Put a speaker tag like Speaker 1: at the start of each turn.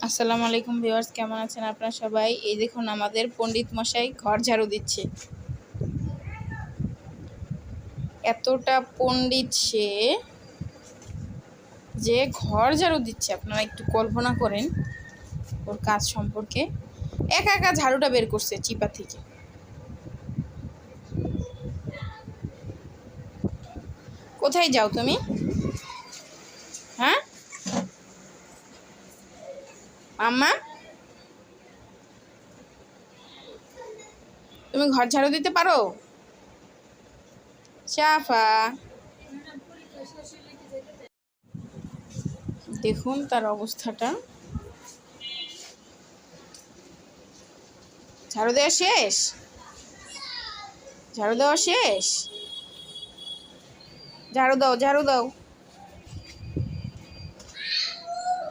Speaker 1: আসসালামু আলাইকুম ভিউয়ার্স, কেমন আছেন আপনারা সবাই? এই দেখুন আমাদের পণ্ডিত মশাই ঘর ঝাড়ু দিচ্ছে। এতটা পণ্ডিত সে যে ঘর ঝাড়ু দিচ্ছে, আপনারা একটু কল্পনা করেন ওর কাজ সম্পর্কে। একা একা ঝাড়ুটা বের করছে চিপা থেকে। কোথায় যাও তুমি? হ্যাঁ আম্মা, তুমি ঘর ঝাড়ু দিতে পারো? সাফা, দেখুন তার অবস্থাটা। ঝাড়ু দেওয়া শেষ? ঝাড়ু দেওয়া শেষ? ঝাড়ু দাও, ঝাড়ু দাও।